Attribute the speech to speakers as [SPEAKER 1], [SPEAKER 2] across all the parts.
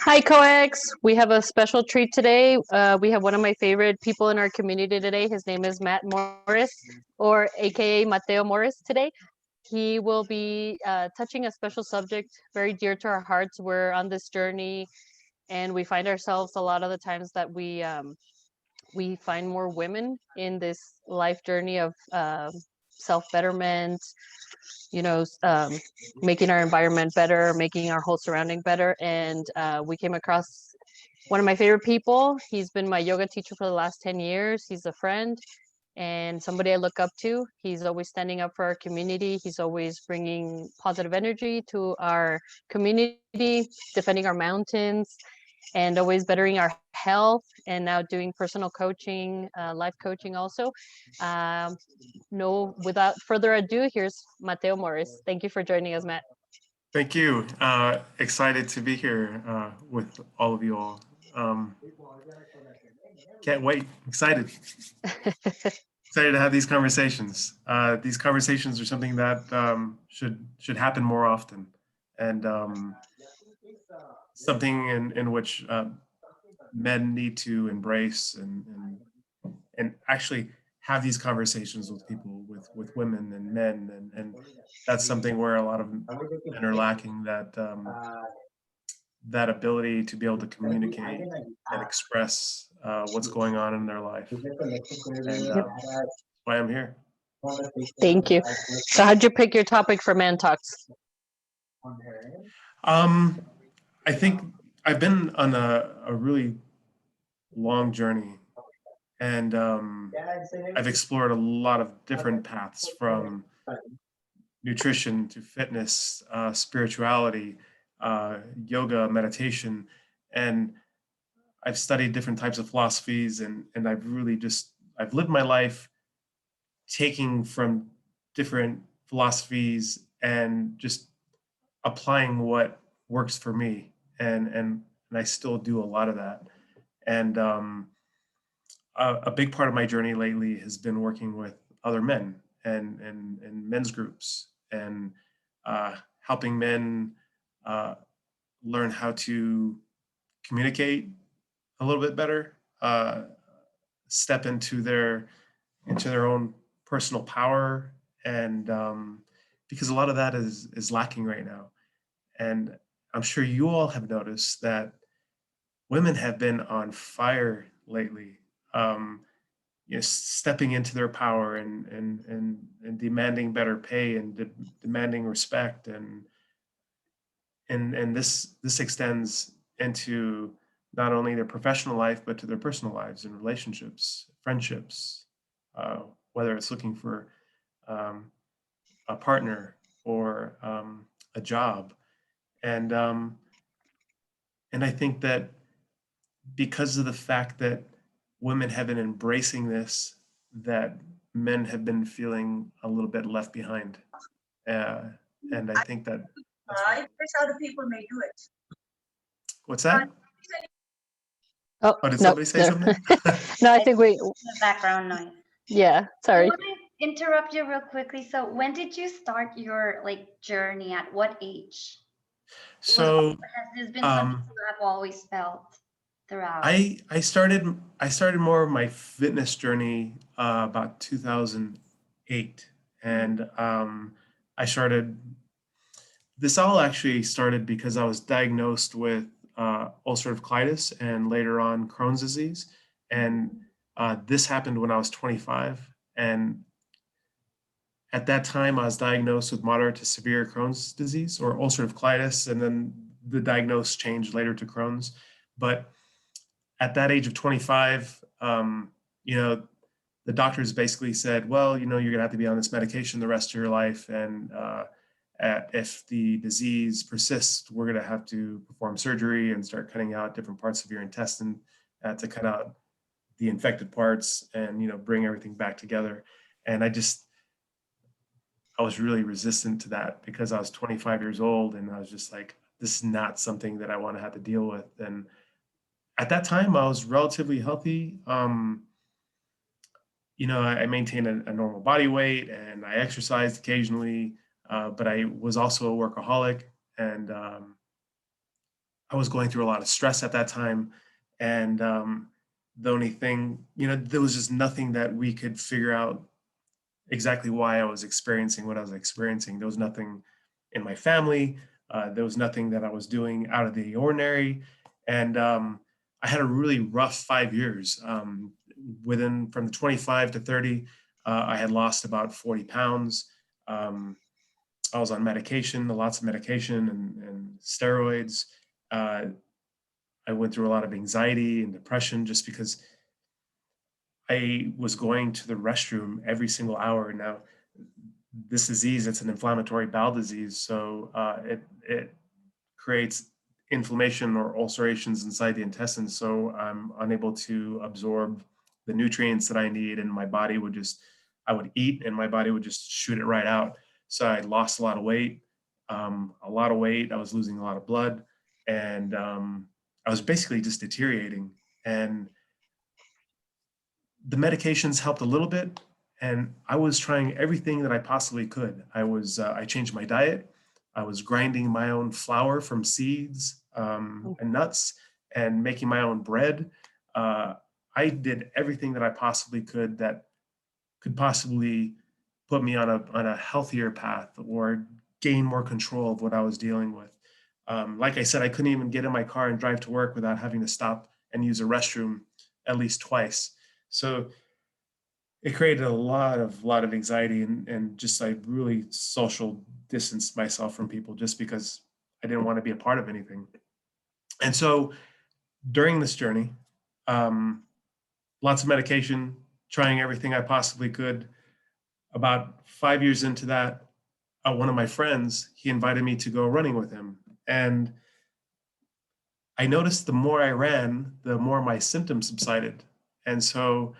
[SPEAKER 1] Hi, COEX. We have a special treat today. We have one of my favorite people in our community today. His name is Matt Morris, or AKA Mateo Morris today. He will be touching a special subject very dear to our hearts. We're on this journey and we find ourselves a lot of the times that we find more women in this life journey of self-betterment, making our environment better, making our whole surrounding better. And we came across one of my favorite people. He's been my yoga teacher for the last 10 years. He's a friend and somebody I look up to. He's always standing up for our community. He's always bringing positive energy to our community, defending our mountains, and always bettering our health, and now doing personal coaching, life coaching also. No, without further ado, here's Mateo Morris. Thank you for joining us, Matt.
[SPEAKER 2] Thank you. Excited to be here with all of you all. Can't wait. Excited. Excited to have these conversations. These conversations are something that should happen more often, and something in which men need to embrace and actually have these conversations with people, with women and men, and that's something where a lot of men are lacking, that ability to be able to communicate and express what's going on in their life, and that's why I'm here.
[SPEAKER 1] Thank you. So how'd you pick your topic for Man Talks?
[SPEAKER 2] I think I've been on a really long journey, and I've explored a lot of different paths, from nutrition to fitness, spirituality, yoga, meditation, and I've studied different types of philosophies, and I've lived my life taking from different philosophies and just applying what works for me, and I still do a lot of that. And a big part of my journey lately has been working with other men and men's groups, and helping men learn how to communicate a little bit better, step into their own personal power, and because a lot of that is lacking right now. And I'm sure you all have noticed that women have been on fire lately, um, stepping into their power, and demanding better pay, and demanding respect, and this extends into not only their professional life but to their personal lives and relationships, friendships, whether it's looking for um, a partner or a job, and I think that because of the fact that women have been embracing this, that men have been feeling a little bit left behind, uh, and I think that that's
[SPEAKER 3] I wish other people may do it.
[SPEAKER 2] what's that?
[SPEAKER 1] Oh,
[SPEAKER 2] Oh, did
[SPEAKER 1] no,
[SPEAKER 2] somebody say something?
[SPEAKER 1] no, I think we,
[SPEAKER 4] The background noise.
[SPEAKER 1] yeah, sorry.
[SPEAKER 4] I want to interrupt you real quickly. So when did you start your journey? At what age?
[SPEAKER 2] So
[SPEAKER 4] Has this been something you have always felt throughout?
[SPEAKER 2] I started more of my fitness journey about 2008, and I started. This all actually started because I was diagnosed with ulcerative colitis and later on Crohn's disease, and this happened when I was 25, and at that time I was diagnosed with moderate to severe Crohn's disease or ulcerative colitis, and then the diagnosis changed later to Crohn's, but at that age of 25, you know, the doctors basically said, well, you're gonna have to be on this medication the rest of your life. And if the disease persists, we're gonna have to perform surgery and start cutting out different parts of your intestine to cut out the infected parts and, bring everything back together. And I was really resistant to that because I was 25 years old and I was just like, this is not something that I want to have to deal with. And at that time, I was relatively healthy. I maintained a normal body weight and I exercised occasionally, but I was also a workaholic. And I was going through a lot of stress at that time. And the only thing, there was just nothing that we could figure out exactly why I was experiencing what I was experiencing. There was nothing in my family. There was nothing that I was doing out of the ordinary. And I had a really rough 5 years. From the 25 to 30, I had lost about 40 pounds. I was on medication, lots of medication and steroids. Uh, I went through a lot of anxiety and depression just because I was going to the restroom every single hour. Now, this disease, it's an inflammatory bowel disease, so it creates inflammation or ulcerations inside the intestines. So I'm unable to absorb the nutrients that I need, and I would eat, and my body would just shoot it right out. So I lost a lot of weight. I was losing a lot of blood, and I was basically just deteriorating. And the medications helped a little bit, and I was trying everything that I possibly could. I changed my diet. I was grinding my own flour from seeds and nuts and making my own bread. Uh, I did everything that I possibly could that could possibly put me on a healthier path or gain more control of what I was dealing with. Like I said, I couldn't even get in my car and drive to work without having to stop and use a restroom at least twice. So it created a lot of anxiety, and just I really social distanced myself from people just because I didn't want to be a part of anything. And so during this journey, um, lots of medication, trying everything I possibly could. About 5 years into that, one of my friends, he invited me to go running with him. And I noticed the more I ran, the more my symptoms subsided. And so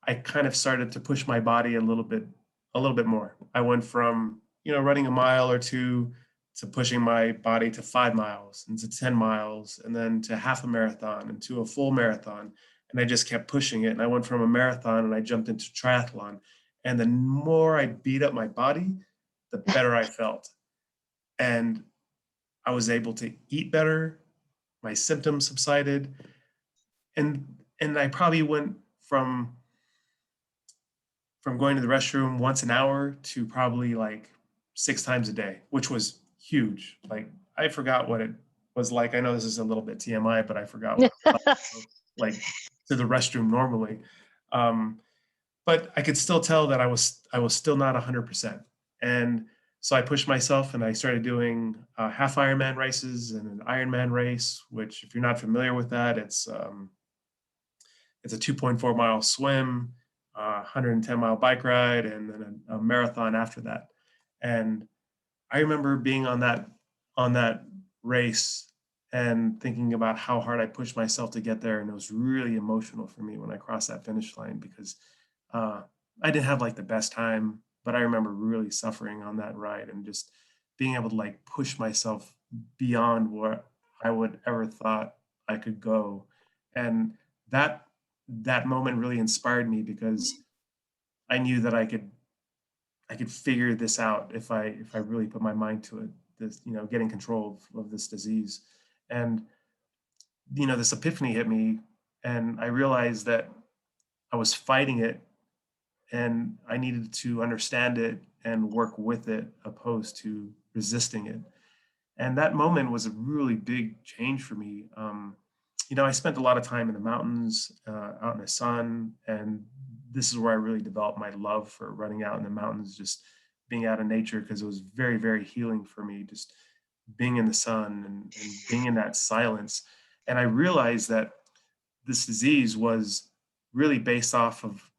[SPEAKER 2] I kind of started to push my body a little bit more. I went from, running a mile or two to pushing my body to 5 miles and to 10 miles and then to half a marathon and to a full marathon. And I just kept pushing it. And I went from a marathon and I jumped into triathlon. And the more I beat up my body, the better I felt. And I was able to eat better. My symptoms subsided, and I probably went from going to the restroom once an hour to probably like 6 times a day, which was huge. Like I forgot what it was like. I know this is a little bit TMI, but I forgot what it was like to the restroom normally. But I could still tell that I was still not 100%. And so I pushed myself and I started doing half Ironman races and an Ironman race, which if you're not familiar with that, it's a 2.4 mile swim, 110-mile bike ride, and then a marathon after that. And I remember being on that race and thinking about how hard I pushed myself to get there. And it was really emotional for me when I crossed that finish line because uh, I didn't have like the best time, but I remember really suffering on that ride and just being able to like push myself beyond what I would ever thought I could go. And that that moment really inspired me because I knew that I could figure this out if I really put my mind to it. This, getting control of this disease. And this epiphany hit me, and I realized that I was fighting it, and I needed to understand it and work with it, opposed to resisting it. And that moment was a really big change for me. I spent a lot of time in the mountains, out in the sun, and this is where I really developed my love for running out in the mountains, just being out in nature, because it was very, very healing for me, just being in the sun and being in that silence. And I realized that this disease was really based off of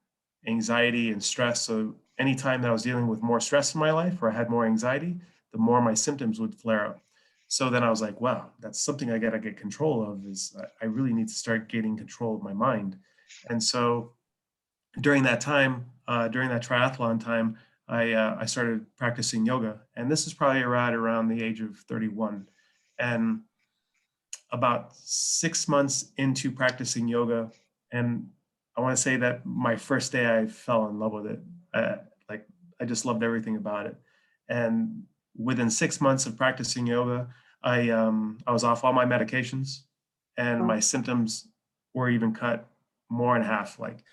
[SPEAKER 2] anxiety and stress. So anytime that I was dealing with more stress in my life or I had more anxiety, the more my symptoms would flare up. So then I was like, wow, that's something I got to get control of. I really need to start getting control of my mind. And so during that time, during that triathlon time, I started practicing yoga, and this is probably around the age of 31. And about 6 months into practicing yoga, and I want to say that my first day I fell in love with it. Like I just loved everything about it. And within 6 months of practicing yoga, I was off all my medications, and my
[SPEAKER 1] Oh.
[SPEAKER 2] symptoms were even cut more in half. Like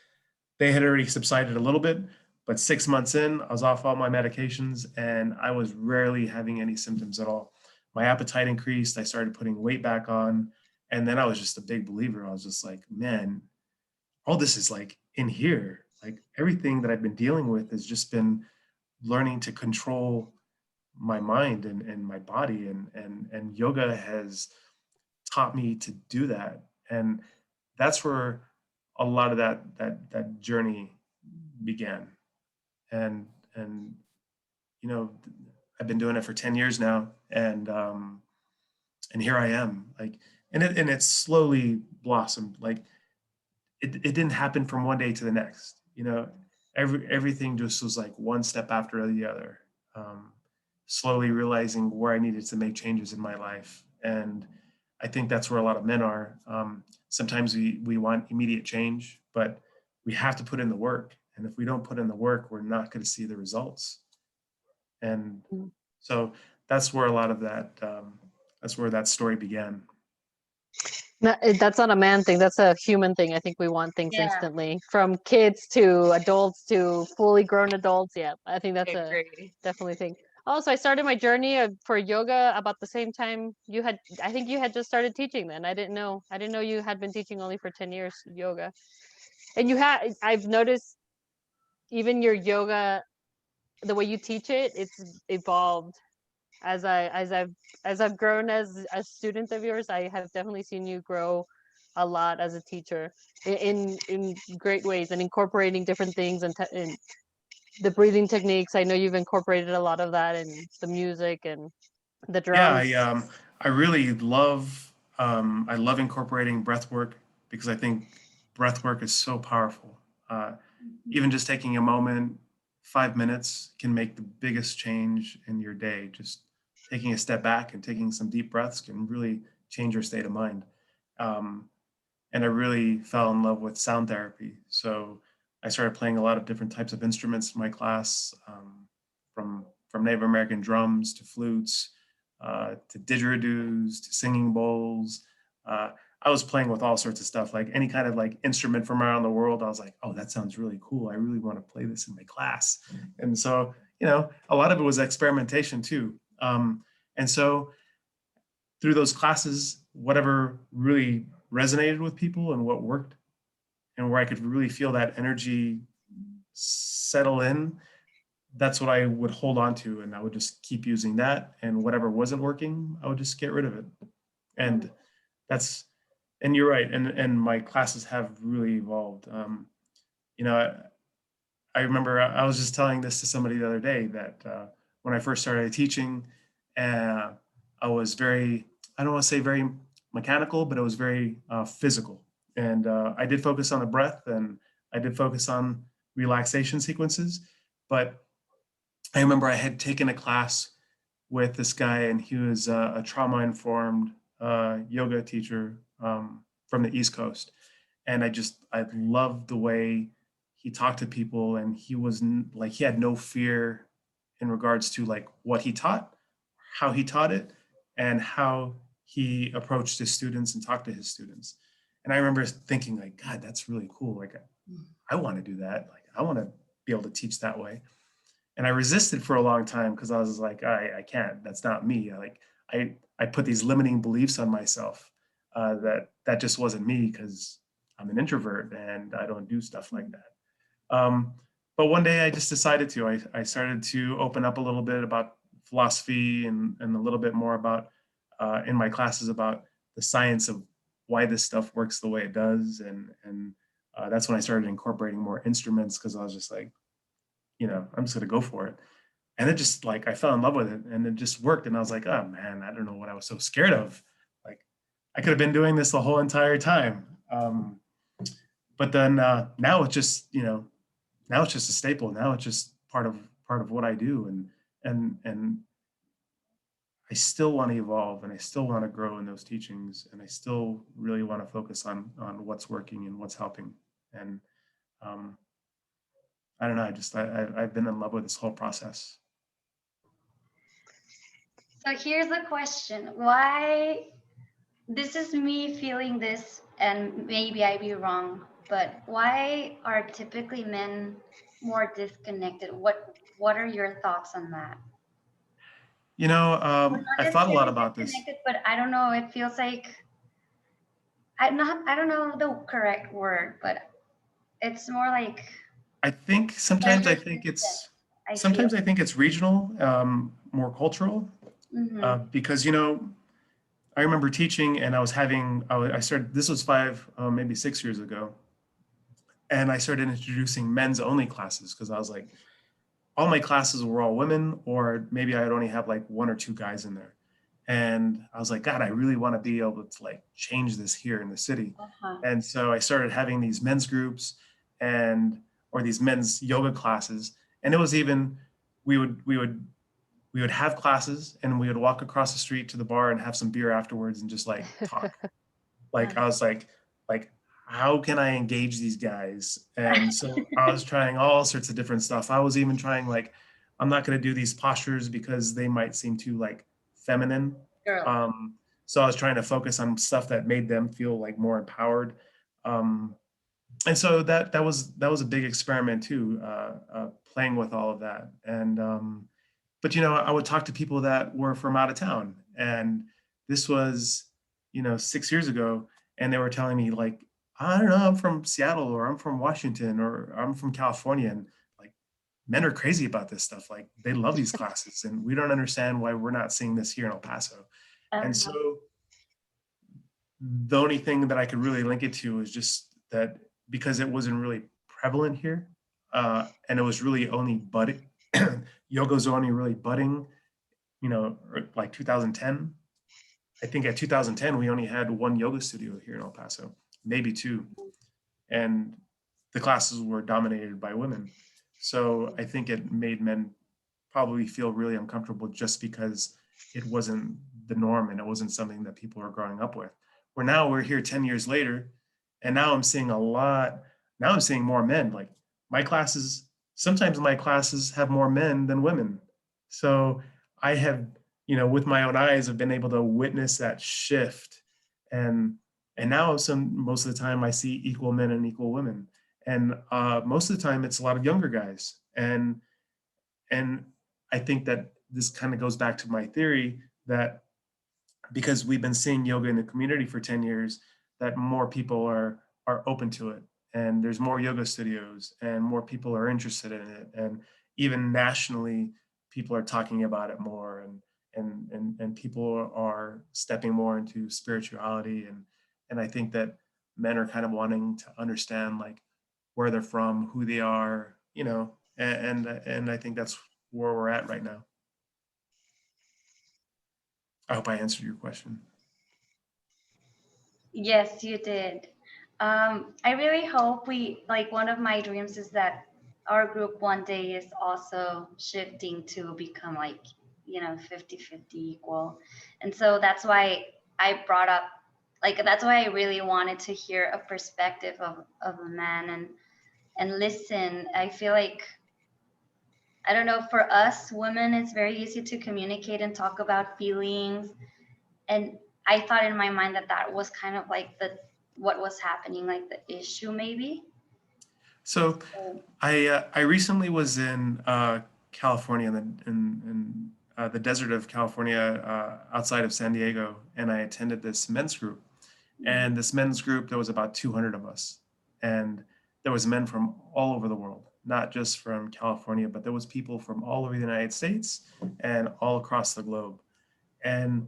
[SPEAKER 2] they had already subsided a little bit, but 6 months in, I was off all my medications and I was rarely having any symptoms at all. My appetite increased. I started putting weight back on. And then I was just a big believer. I was just like, man, all this is like in here. Like everything that I've been dealing with has just been learning to control my mind and my body. And yoga has taught me to do that. And that's where a lot of that journey began. And you know, I've been doing it for 10 years now, and here I am. Like, and it slowly blossomed. Like it didn't happen from one day to the next. You know, everything just was like one step after the other. Um, Slowly realizing where I needed to make changes in my life, and I think that's where a lot of men are. Sometimes we want immediate change, but we have to put in the work. And if we don't put in the work, we're not going to see the results. And
[SPEAKER 1] Mm.
[SPEAKER 2] so that's where a lot of that, that's where that story began.
[SPEAKER 1] That's not a man thing. That's a human thing. I think we want things
[SPEAKER 4] Yeah.
[SPEAKER 1] instantly, from kids to adults to fully grown adults. Yeah, I think that's a
[SPEAKER 5] Agree.
[SPEAKER 1] definitely thing. Also, I started my journey for yoga about the same time you had. I think you had just started teaching then. I didn't know. I didn't know you had been teaching only for 10 years yoga. And you had. I've noticed even your yoga, the way you teach it, it's evolved as I've grown as a student of yours. I have definitely seen you grow a lot as a teacher in great ways, and incorporating different things and the breathing techniques. I know you've incorporated a lot of that in the music and the
[SPEAKER 2] Yeah,
[SPEAKER 1] drums.
[SPEAKER 2] I really love I love incorporating breath work because I think breath work is so powerful. Even just taking a moment, 5 minutes can make the biggest change in your day. Just taking a step back and taking some deep breaths can really change your state of mind. Um, and I really fell in love with sound therapy. So I started playing a lot of different types of instruments in my class, from Native American drums to flutes, to didgeridoos to singing bowls. Uh, I was playing with all sorts of stuff, like any kind of like instrument from around the world. I was like, oh, that sounds really cool. I really want to play this in my class. And so, you know, a lot of it was experimentation too. And so through those classes, whatever really resonated with people and what worked and where I could really feel that energy settle in, that's what I would hold on to. And I would just keep using that. And whatever wasn't working, I would just get rid of it. And that's, and you're right. And my classes have really evolved. You know, I remember I was just telling this to somebody the other day that when I first started teaching, uh, I was very, I don't want to say very mechanical, but it was very physical. And I did focus on the breath and I did focus on relaxation sequences. But I remember I had taken a class with this guy, and he was a trauma informed yoga teacher from the East Coast. And I loved the way he talked to people, and he was like, he had no fear in regards to like what he taught, how he taught it, and how he approached his students and talked to his students. And I remember thinking like, God, that's really cool. Like, I want to do that. Like, I want to be able to teach that way. And I resisted for a long time because I was like, I can't. That's not me. I put these limiting beliefs on myself that just wasn't me because I'm an introvert and I don't do stuff like that. But one day I just decided to. I started to open up a little bit about philosophy and a little bit more about in my classes about the science of why this stuff works the way it does, and that's when I started incorporating more instruments because I was just like, you know, I'm just gonna go for it. And it just like I fell in love with it and it just worked. And I was like, oh man, I don't know what I was so scared of. Like I could have been doing this the whole entire time. But then now it's just, you know, now it's just a staple. Now it's just part of what I do. And I still want to evolve and I still want to grow in those teachings. And I still really want to focus on what's working and what's helping. And um, I don't know. I've been in love with this whole process.
[SPEAKER 4] So here's the question. Why, this is me feeling this, and maybe I be wrong, but why are typically men more disconnected? What are your thoughts on that?
[SPEAKER 2] You know,
[SPEAKER 4] Well, not
[SPEAKER 2] I thought a lot
[SPEAKER 4] necessarily
[SPEAKER 2] about this.
[SPEAKER 4] disconnected, but I don't know. It feels like I don't know the correct word, but it's more like
[SPEAKER 2] I think sometimes
[SPEAKER 4] pleasure
[SPEAKER 2] I
[SPEAKER 4] distant,
[SPEAKER 2] think it's
[SPEAKER 4] I feel.
[SPEAKER 2] sometimes I think it's regional, more cultural,
[SPEAKER 4] Mm-hmm.
[SPEAKER 2] because I remember teaching, and I started. This was maybe 6 years ago, and I started introducing men's only classes because I was like, all my classes were all women, or maybe I'd only have like one or two guys in there. And I was like, God, I really want to be able to like change this here in the city.
[SPEAKER 4] Uh-huh.
[SPEAKER 2] And so I started having these men's groups and or these men's yoga classes. And it was even we would have classes and we would walk across the street to the bar and have some beer afterwards and just like talk. Like I was like how can I engage these guys? And so I was trying all sorts of different stuff. I was even trying like I'm not going to do these postures because they might seem too like feminine.
[SPEAKER 4] Girl.
[SPEAKER 2] um so I was trying to focus on stuff that made them feel like more empowered. And so that was a big experiment too, playing with all of that. And but I would talk to people that were from out of town, and this was 6 years ago, and they were telling me like, I don't know, I'm from Seattle, or I'm from Washington, or I'm from California, and like men are crazy about this stuff. Like they love these classes, and we don't understand why we're not seeing this here in El Paso. And so
[SPEAKER 4] Uh-huh.
[SPEAKER 2] the only thing that I could really link it to is just that because it wasn't really prevalent here, and it was really only budding, yoga's only really budding, like 2010. I think at 2010, we only had one yoga studio here in El Paso, maybe two. And the classes were dominated by women. So I think it made men probably feel really uncomfortable just because it wasn't the norm and it wasn't something that people are growing up with. Where now we're here 10 years later, and now I'm seeing more men. Like sometimes my classes have more men than women. So I have, with my own eyes, have been able to witness that shift. And now most of the time I see equal men and equal women. And most of the time it's a lot of younger guys. And I think that this kind of goes back to my theory that because we've been seeing yoga in the community for 10 years, that more people are open to it. And there's more yoga studios and more people are interested in it. And even nationally, people are talking about it more, and people are stepping more into spirituality. And I think that men are kind of wanting to understand like where they're from, who they are, and I think that's where we're at right now. I hope I answered your question.
[SPEAKER 4] Yes, you did. I really hope we, like, one of my dreams is that our group one day is also shifting to become like, 50-50 equal. And so that's why I brought up, like, that's why I really wanted to hear a perspective of a man and listen. I feel like, I don't know, for us women, it's very easy to communicate and talk about feelings, and I thought in my mind that that was kind of like the what was happening, like the issue maybe.
[SPEAKER 2] So
[SPEAKER 4] So,
[SPEAKER 2] I recently was in California, the desert of California, outside of San Diego, and I attended this men's group. And this men's group, there was about 200 of us, and there was men from all over the world, not just from California, but there was people from all over the United States and all across the globe. And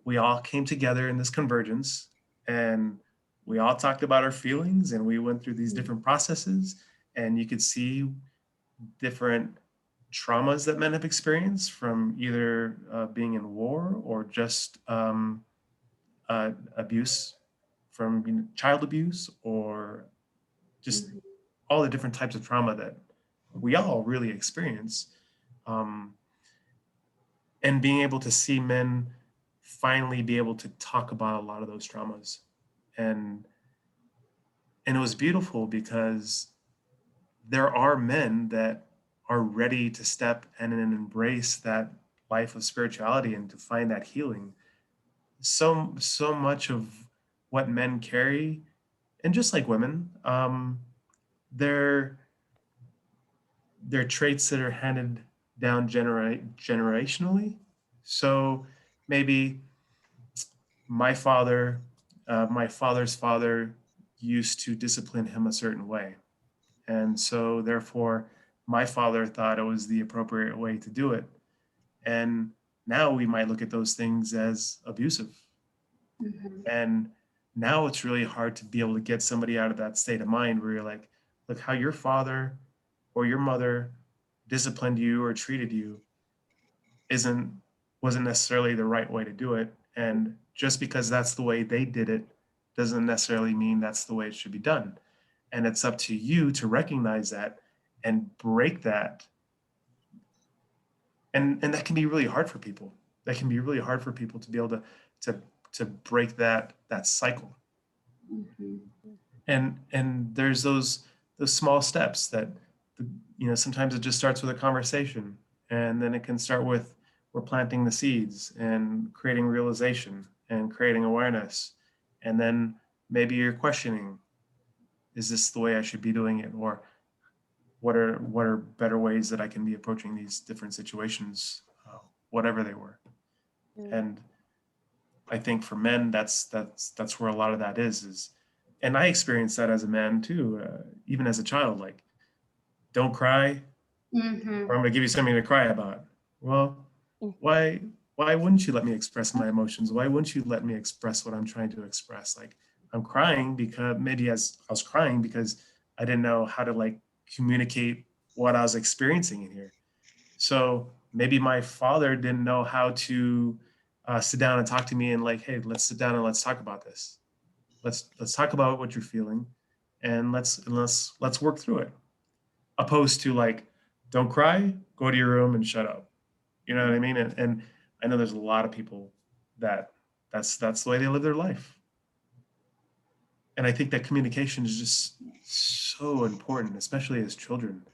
[SPEAKER 2] we all came together in this convergence, and we all talked about our feelings, and we went through these different processes, and you could see different traumas that men have experienced from either being in war or just abuse from child abuse, or just
[SPEAKER 4] mhm.
[SPEAKER 2] all the different types of trauma that we all really experience. Um, and being able to see men finally be able to talk about a lot of those traumas. And it was beautiful because there are men that are ready to step and embrace that life of spirituality and to find that healing. So much of what men carry, and just like women, they're they're traits that are handed down generationally. So maybe my father, my father's father used to discipline him a certain way. And so therefore, my father thought it was the appropriate way to do it. And now we might look at those things as abusive.
[SPEAKER 4] Mhm.
[SPEAKER 2] And now it's really hard to be able to get somebody out of that state of mind where you're like, look, how your father or your mother disciplined you or treated you isn't wasn't necessarily the right way to do it. And just because that's the way they did it doesn't necessarily mean that's the way it should be done. And it's up to you to recognize that and break that. And that can be really hard for people. That can be really hard for people to be able to to break that cycle.
[SPEAKER 4] Mhm.
[SPEAKER 2] And there's those small steps that sometimes it just starts with a conversation, and then it can start with we're planting the seeds and creating realization and creating awareness, and then maybe you're questioning, is this the way I should be doing it, or what are better ways that I can be approaching these different situations, whatever they were.
[SPEAKER 1] Mm.
[SPEAKER 2] And I think for men, that's where a lot of that is, and I experienced that as a man too, even as a child. Like, don't cry, or
[SPEAKER 4] Mhm.
[SPEAKER 2] I'm going to give you something to cry about. Well,
[SPEAKER 1] Mm.
[SPEAKER 2] why why wouldn't you let me express my emotions? Why wouldn't you let me express what I'm trying to express? Like, I'm crying because maybe as I was crying because I didn't know how to like communicate what I was experiencing in here. So maybe my father didn't know how to sit down and talk to me and like, hey, let's sit down and let's talk about this. Let's talk about what you're feeling, and let's work through it. Opposed to like, don't cry, go to your room and shut up. You know what I mean? And I know there's a lot of people that that's the way they live their life. And I think that communication is just so important, especially as children.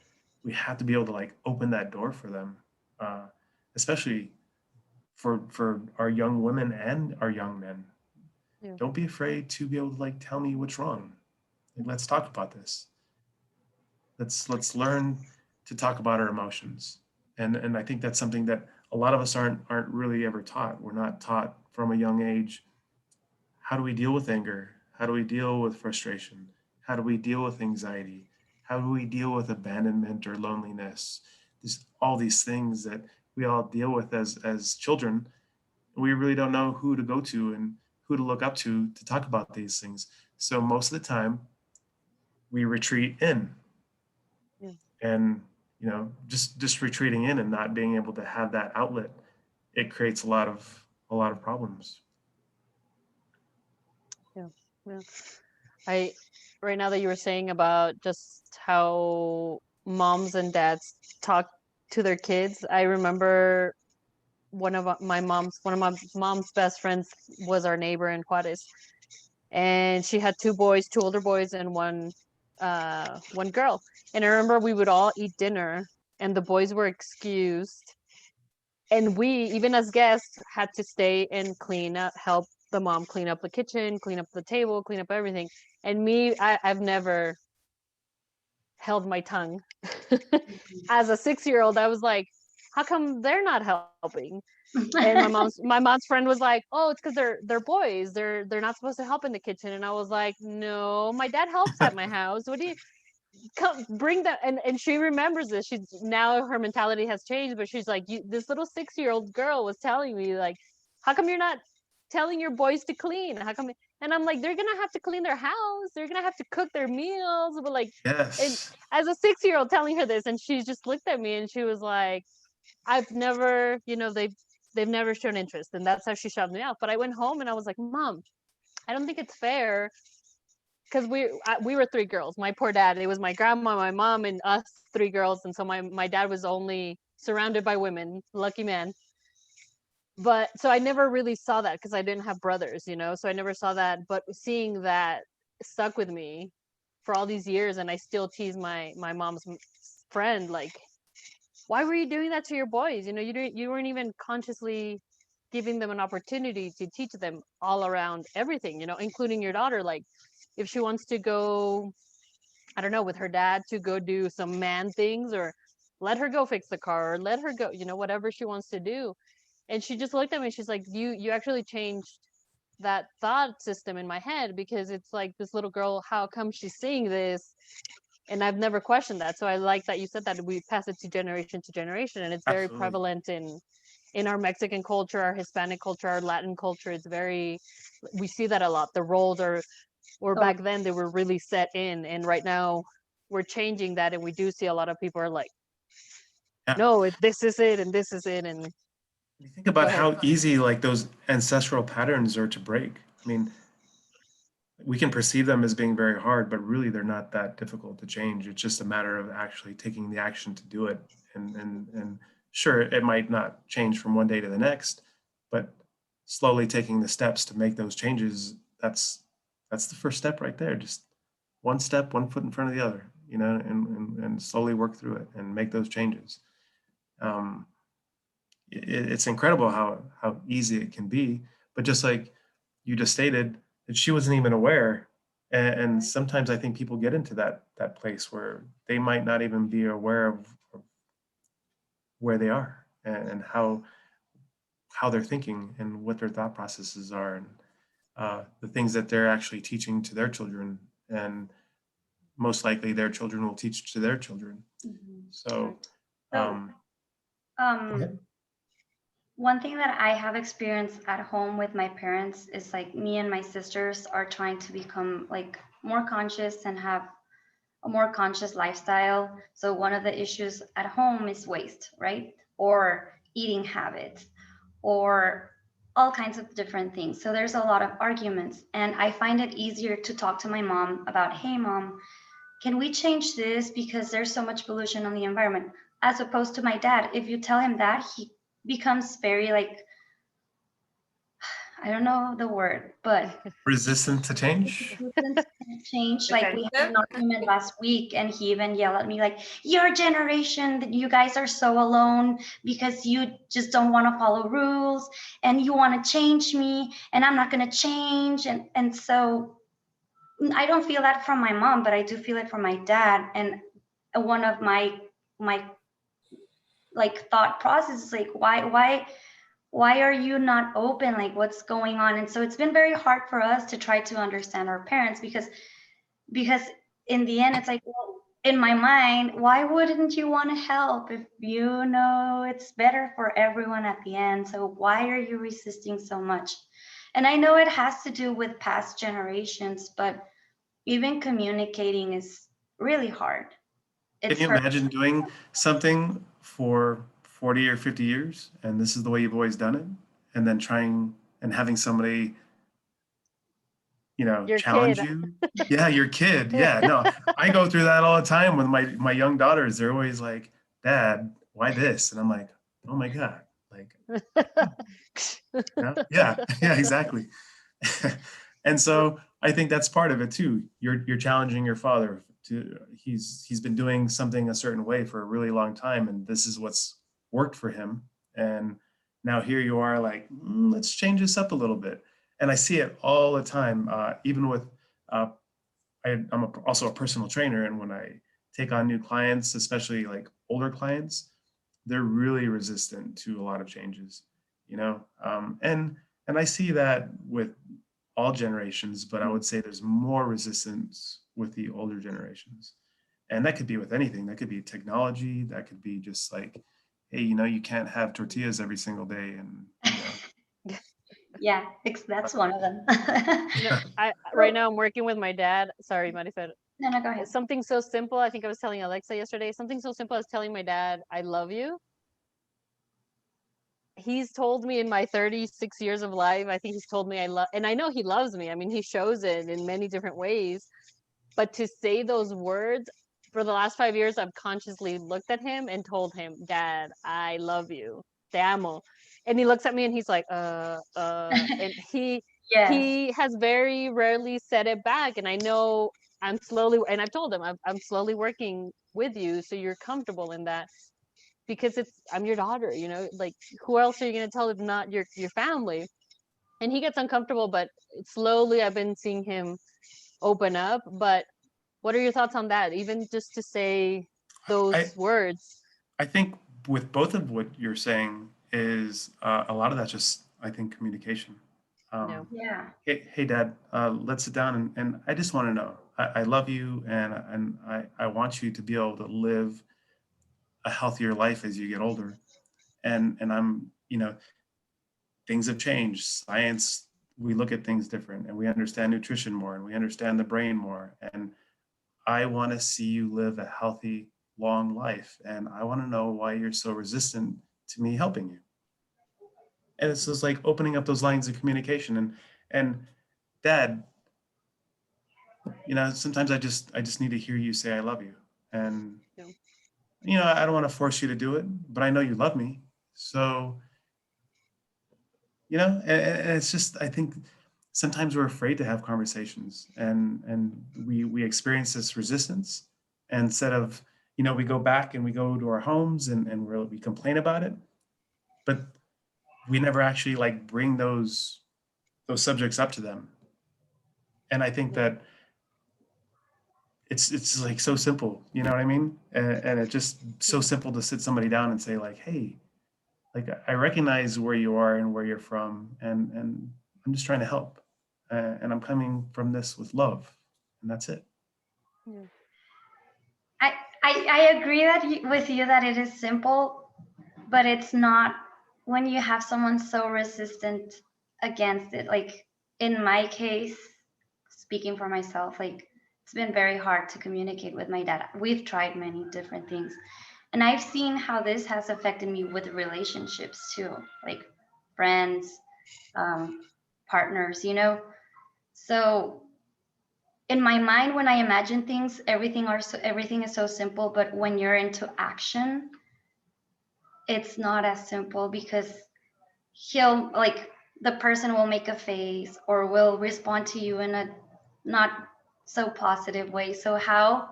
[SPEAKER 2] We have to be able to like open that door for them, uh, especially for our young women and our young men.
[SPEAKER 1] Yeah.
[SPEAKER 2] Don't be afraid to be able to like tell me what's wrong. Like, let's talk about this. Let's learn to talk about our emotions. And I think that's something that a lot of us aren't really ever taught. We're not taught from a young age, how do we deal with anger? How do we deal with frustration? How do we deal with anxiety? How do we deal with abandonment or loneliness? All these things that we all deal with as children. We really don't know who to go to and who to look up to talk about these things. So most of the time, we retreat in,
[SPEAKER 1] Yeah.
[SPEAKER 2] and just retreating in and not being able to have that outlet, it creates a lot of problems.
[SPEAKER 1] Yeah. Yeah. I right now that you were saying about just how moms and dads talk to their kids, I remember one of my mom's best friends was our neighbor in Juarez, and she had two boys, two older boys, and one girl. And I remember we would all eat dinner, and the boys were excused, and we, even as guests, had to stay and clean up, help the mom clean up the kitchen, clean up the table, clean up everything. And me, I've never held my tongue. As a 6-year-old, I was like, how come they're not helping? And my mom's friend was like, oh, it's because they're boys, they're not supposed to help in the kitchen. And I was like, no, my dad helps at my house. What do you come bring that? And she remembers this. She's now, her mentality has changed, but she's like, this little 6-year-old girl was telling me, like, how come you're not telling your boys to clean? How come? And I'm like, they're gonna have to clean their house, they're gonna have to cook their meals, but like, and
[SPEAKER 2] Yes.
[SPEAKER 1] as a 6-year-old telling her this, and she just looked at me and she was like, I've never, they've never shown interest, and that's how she shoved me out. But I went home and I was like, Mom, I don't think it's fair, because we were three girls. My poor dad. It was my grandma, my mom, and us three girls, and so my dad was only surrounded by women. Lucky man. But so I never really saw that because I didn't have brothers, so I never saw that. But seeing that stuck with me for all these years, and I still tease my mom's friend like, why were you doing that to your boys? You know, you weren't even consciously giving them an opportunity to teach them all around everything, you know, including your daughter. Like, if she wants to go, I don't know, with her dad to go do some man things, or let her go fix the car, or let her go, you know, whatever she wants to do. And she just looked at me. She's like, you actually changed that thought system in my head, because it's like, this little girl, how come she's seeing this? And I've never questioned that. So I like that you said that we pass it to generation, and it's very
[SPEAKER 2] Absolutely.
[SPEAKER 1] prevalent in our Mexican culture, our Hispanic culture, our Latin culture. It's very, we see that a lot. The roles are, or back then they were really set in, and right now we're changing that, and we do see a lot of people are like,
[SPEAKER 2] Yeah.
[SPEAKER 1] no, this is it, and this is it, and
[SPEAKER 2] You think about
[SPEAKER 1] Go ahead.
[SPEAKER 2] how easy like those ancestral patterns are to break. I mean, we can perceive them as being very hard, but really they're not that difficult to change. It's just a matter of actually taking the action to do it. And sure, it might not change from one day to the next, but slowly taking the steps to make those changes, that's the first step right there. Just one step, one foot in front of the other, you know, and slowly work through it and make those changes. Um, it's incredible how easy it can be. But just like you just stated, that she wasn't even aware. And sometimes I think people get into that place where they might not even be aware of where they are, and how they're thinking and what their thought processes are, and the things that they're actually teaching to their children, and most likely their children will teach to their children.
[SPEAKER 4] Mhm.
[SPEAKER 2] So
[SPEAKER 4] So,
[SPEAKER 2] go
[SPEAKER 4] um,
[SPEAKER 2] ahead.
[SPEAKER 4] one thing that I have experienced at home with my parents is like me and my sisters are trying to become like more conscious and have a more conscious lifestyle. So one of the issues at home is waste, right? Or eating habits, or all kinds of different things. So there's a lot of arguments. And I find it easier to talk to my mom about, hey, mom, can we change this because there's so much pollution on the environment? As opposed to my dad, if you tell him that, he becomes very like, I don't know the word, but
[SPEAKER 2] Resistant to change.
[SPEAKER 4] change. Like we had an
[SPEAKER 3] Defensive?
[SPEAKER 4] argument last week, and he even yelled at me like, "Your generation, that you guys are so alone because you just don't want to follow rules, and you want to change me, and I'm not going to change." And so I don't feel that from my mom, but I do feel it from my dad. And one of my like thought process is like, why are you not open? Like, what's going on? And so it's been very hard for us to try to understand our parents, because in the end it's like, well, in my mind, why wouldn't you want to help if you know it's better for everyone at the end? So why are you resisting so much? And I know it has to do with past generations, but even communicating is really hard.
[SPEAKER 2] Can
[SPEAKER 4] It's
[SPEAKER 2] you
[SPEAKER 4] hard.
[SPEAKER 2] imagine doing something for 40 or 50 years and this is the way you've always done it? And then trying and having somebody, you know,
[SPEAKER 1] your
[SPEAKER 2] challenge
[SPEAKER 1] kid.
[SPEAKER 2] you? Yeah, your kid. Yeah, no, I go through that all the time with my young daughters. They're always like, Dad, why this? And I'm like, oh my God. Like, yeah, yeah, yeah, exactly. And so I think that's part of it too. You're challenging your father to he's been doing something a certain way for a really long time, and this is what's worked for him. And now here you are, like, let's change this up a little bit. And I see it all the time, even with also a personal trainer, and when I take on new clients, especially like older clients, they're really resistant to a lot of changes, you know. And I see that with all generations, but I would say there's more resistance with the older generations. And that could be with anything. That could be technology. That could be just like, hey, you know, you can't have tortillas every single day, and you know.
[SPEAKER 4] Yeah, that's one of them.
[SPEAKER 1] You know, I right now I'm working with my dad. Sorry, Marifed.
[SPEAKER 4] No, no, go ahead.
[SPEAKER 1] Something so simple. I think I was telling Alexa yesterday. Something so simple as telling my dad, "I love you." He's told me in my 36 years of life, I think he's told me I love, and I know he loves me. I mean, he shows it in many different ways. But to say those words, for the last 5 years, I've consciously looked at him and told him, Dad, I love you. Te amo. And he looks at me and he's like, and
[SPEAKER 4] Yes.
[SPEAKER 1] he has very rarely said it back. And I know I'm slowly, and I've told him I'm slowly working with you so you're comfortable in that. because I'm your daughter, like who else are you going to tell if not your family? And he gets uncomfortable, but slowly I've been seeing him open up. But what are your thoughts on that? Even just to say those
[SPEAKER 2] I
[SPEAKER 1] words.
[SPEAKER 2] I think with both of what you're saying is a lot of that's just, I think, communication.
[SPEAKER 1] No.
[SPEAKER 4] Yeah.
[SPEAKER 2] Hey, Dad, let's sit down and I just want to know. I love you and I want you to be able to live a healthier life as you get older. And I'm, things have changed. Science, we look at things different and we understand nutrition more and we understand the brain more. And I want to see you live a healthy, long life. And I want to know why you're so resistant to me helping you. And it's just like opening up those lines of communication. And Dad, sometimes I just need to hear you say I love you. And
[SPEAKER 1] Yeah.
[SPEAKER 2] I don't want to force you to do it, but I know you love me. So, and it's just, I think sometimes we're afraid to have conversations and we experience this resistance. And instead of, we go back and we go to our homes and we complain about it, but we never actually like bring those subjects up to them. And I think that it's like so simple, you know what I mean? And it's just so simple to sit somebody down and say like, hey, like I recognize where you are and where you're from, and I'm just trying to help, and I'm coming from this with love, and that's it.
[SPEAKER 1] Yeah.
[SPEAKER 4] I agree with you that it is simple, but it's not when you have someone so resistant against it. Like in my case, speaking for myself, like it's been very hard to communicate with my dad. We've tried many different things, and I've seen how this has affected me with relationships too, like friends, partners, So in my mind, when I imagine things, everything is so simple, but when you're into action, it's not as simple because he'll like the person will make a face or will respond to you in a not so positive way. So how,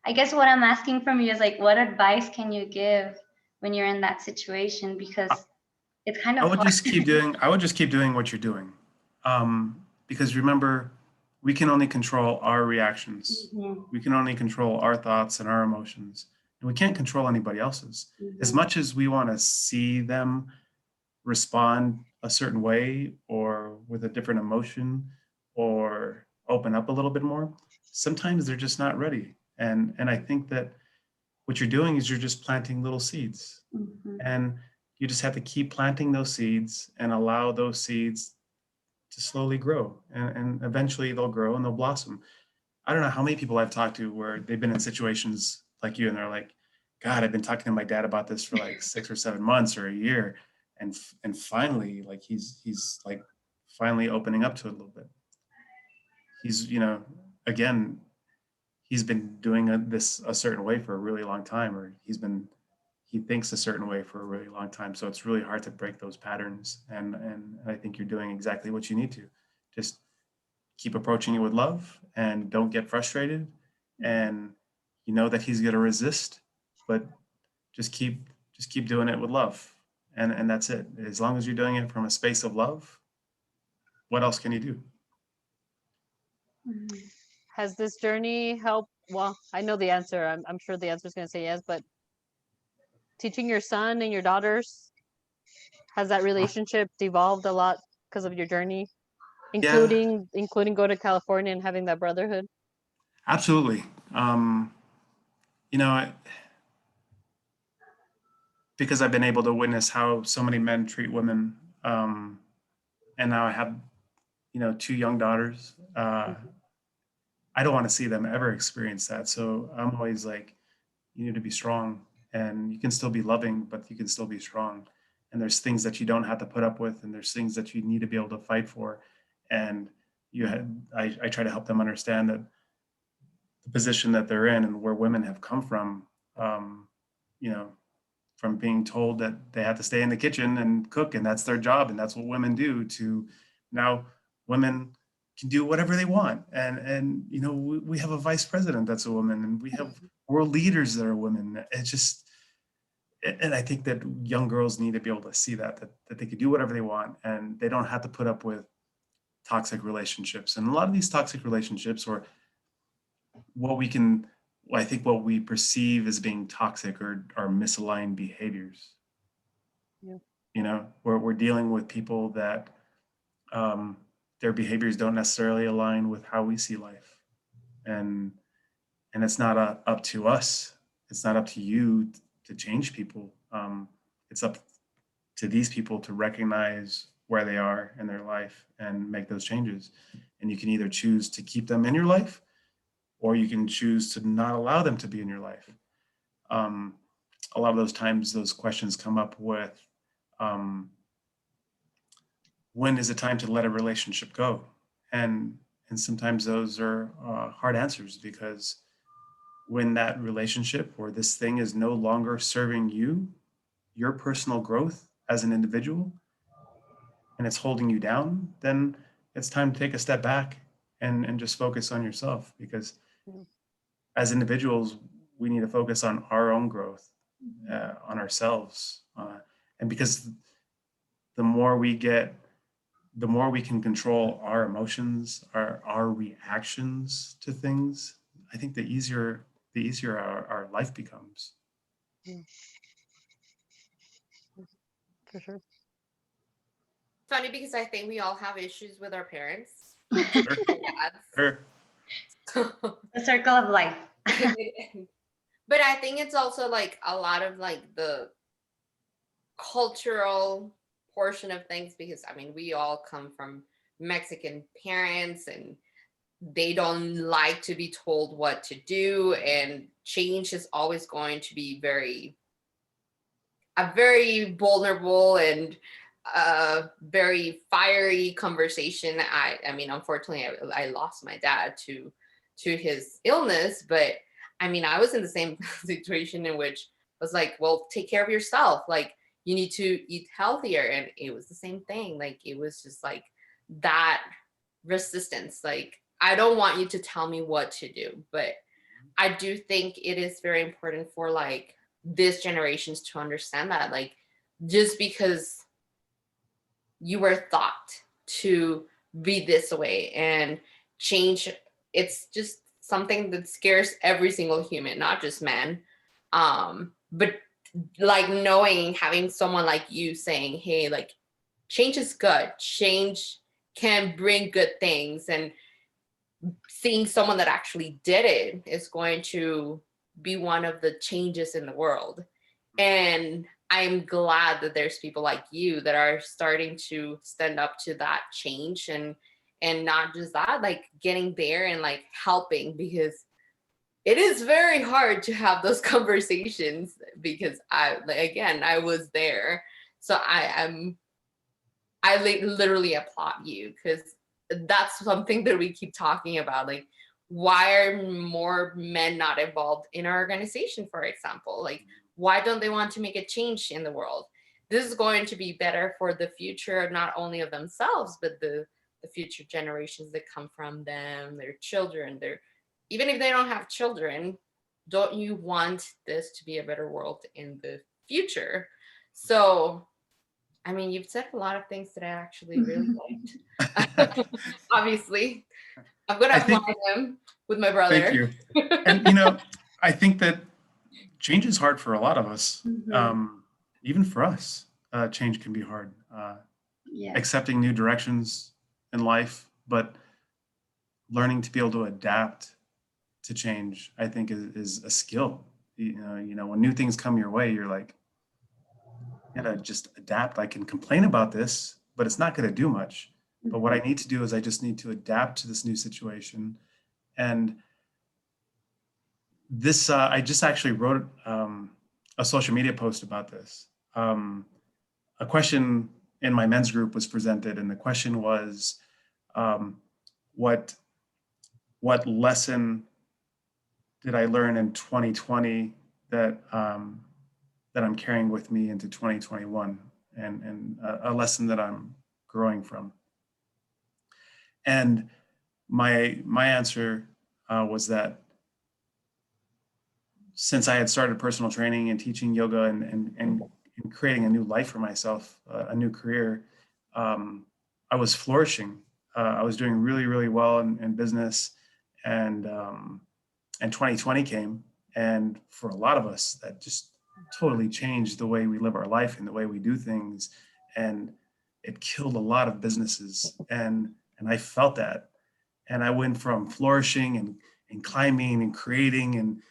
[SPEAKER 4] I guess what I'm asking from you is like, what advice can you give when you're in that situation? Because it's kind
[SPEAKER 2] I
[SPEAKER 4] of
[SPEAKER 2] would
[SPEAKER 4] hard.
[SPEAKER 2] just keep doing. I would just keep doing what you're doing, because remember, we can only control our reactions.
[SPEAKER 4] Mhm,
[SPEAKER 2] We can only control our thoughts and our emotions, and we can't control anybody else's. As
[SPEAKER 4] mhm,
[SPEAKER 2] much as we want to see them respond a certain way or with a different emotion or open up a little bit more, sometimes they're just not ready. And I think that what you're doing is you're just planting little seeds,
[SPEAKER 4] mhm,
[SPEAKER 2] and you just have to keep planting those seeds and allow those seeds to slowly grow, and eventually they'll grow and they'll blossom. I don't know how many people I've talked to where they've been in situations like you and they're like, God, I've been talking to my dad about this for like 6 or 7 months or a year. And finally, like he's like finally opening up to it a little bit. He's, again, he's been doing this a certain way for a really long time, or he thinks a certain way for a really long time. So it's really hard to break those patterns. And I think you're doing exactly what you need to. Just keep approaching it with love and don't get frustrated. And you know that he's going to resist, but just keep doing it with love. And that's it. As long as you're doing it from a space of love, what else can you do?
[SPEAKER 4] mhm.
[SPEAKER 1] Has this journey helped? Well, I know the answer. I'm sure the answer is going to say yes, but teaching your son and your daughters, has that relationship evolved a lot because of your journey,
[SPEAKER 2] Yeah,
[SPEAKER 1] including go to California and having that brotherhood?
[SPEAKER 2] absolutely. Um, you know, because I've been able to witness how so many men treat women, and now I have, two young daughters. I don't want to see them ever experience that. So I'm always like, you need to be strong, and you can still be loving, but you can still be strong. And there's things that you don't have to put up with, and there's things that you need to be able to fight for. And I try to help them understand that the position that they're in and where women have come from, um, you know, from being told that they have to stay in the kitchen and cook and that's their job and that's what women do, to now women can do whatever they want. And we have a vice president that's a woman, and we have world leaders that are women. and I think that young girls need to be able to see that they can do whatever they want, and they don't have to put up with toxic relationships. And a lot of these toxic relationships, or what we can, I think what we perceive as being toxic, are misaligned behaviors.
[SPEAKER 1] Yeah.
[SPEAKER 2] You know, we're dealing with people that their behaviors don't necessarily align with how we see life, and it's not up to us. It's not up to you to change people. It's up to these people to recognize where they are in their life and make those changes. And you can either choose to keep them in your life, or you can choose to not allow them to be in your life. A lot of those times, those questions come up with, when is it time to let a relationship go? And sometimes those are hard answers, because when that relationship or this thing is no longer serving you, your personal growth as an individual, and it's holding you down, then it's time to take a step back and just focus on yourself. Because as individuals, we need to focus on our own growth, on ourselves. And because the more we can control our emotions, our reactions to things, I think the easier our life becomes.
[SPEAKER 1] For sure.
[SPEAKER 5] Funny, because I think we all have issues with our parents.
[SPEAKER 2] Sure. Sure.
[SPEAKER 4] The circle of life.
[SPEAKER 5] But I think it's also like a lot of like the cultural portion of things, because I mean, we all come from Mexican parents, and they don't like to be told what to do, and change is always going to be a very vulnerable and very fiery conversation. I mean, unfortunately, I lost my dad to his illness, but I mean, I was in the same situation in which I was like, well, take care of yourself. Like, you need to eat healthier. And it was the same thing. Like, it was just like that resistance. Like, I don't want you to tell me what to do, but I do think it is very important for like this generations to understand that, like, just because you were thought to be this way and change, it's just something that scares every single human, not just men. But like knowing, having someone like you saying, hey, like, change is good, change can bring good things, and seeing someone that actually did it is going to be one of the changes in the world. And I'm glad that there's people like you that are starting to stand up to that change, and not just that, like getting there and like helping, because it is very hard to have those conversations, because I was there. So I literally applaud you, because that's something that we keep talking about. Like, why are more men not involved in our organization, for example? Like, why don't they want to make a change in the world? This is going to be better for the future, not only of themselves, but the future generations that come from them, their children, even if they don't have children, don't you want this to be a better world in the future? So, I mean, you've said a lot of things that I actually really liked. Obviously, I'm going to apply them with my brother.
[SPEAKER 2] Thank you. And, I think that change is hard for a lot of us. Even for us, change can be hard.
[SPEAKER 4] Yeah.
[SPEAKER 2] Accepting new directions in life, but learning to be able to adapt to change, I think, is a skill. When new things come your way, you're like, you gotta just adapt. I can complain about this, but it's not going to do much. But what I need to do is I just need to adapt to this new situation. And this, I just actually wrote a social media post about this. A question in my men's group was presented, and the question was, what lesson did I learn in 2020 that I'm carrying with me into 2021, and a lesson that I'm growing from? And my answer was that since I had started personal training and teaching yoga and creating a new life for myself, a new career, I was flourishing. I was doing really, really well in business, and 2020 came, and for a lot of us, that just totally changed the way we live our life and the way we do things, and it killed a lot of businesses, and I felt that, and I went from flourishing and climbing and creating and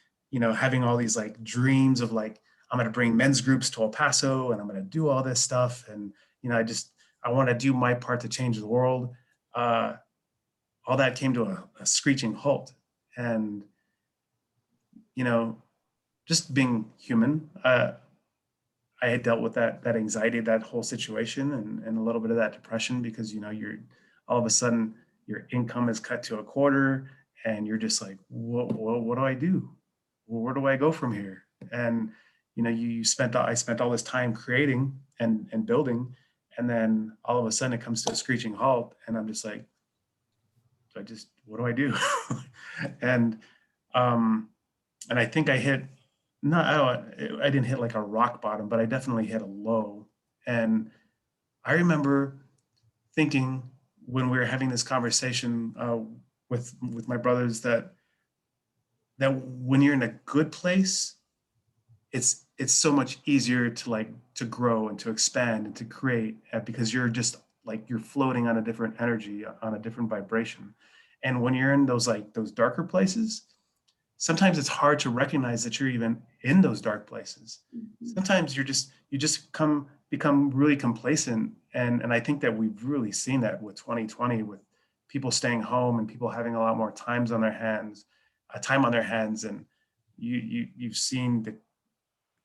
[SPEAKER 2] having all these like dreams of like, I'm going to bring men's groups to El Paso and I'm going to do all this stuff, and I want to do my part to change the world. All that came to a screeching halt, and just being human, I had dealt with that anxiety, that whole situation, and a little bit of that depression, because you're all of a sudden your income is cut to a quarter, and you're just like, what do I do? Where do I go from here? And I spent all this time creating and building, and then all of a sudden it comes to a screeching halt, and I'm just like, what do I do? and I think I hit, I didn't hit like a rock bottom, but I definitely hit a low. And I remember thinking, when we were having this conversation with my brothers, that when you're in a good place, it's so much easier to grow and to expand and to create, because you're just like, you're floating on a different energy, on a different vibration. And when you're in those darker places, sometimes it's hard to recognize that you're even in those dark places. Sometimes you just become really complacent. And I think that we've really seen that with 2020, with people staying home and people having a lot more time on their hands. And you've seen the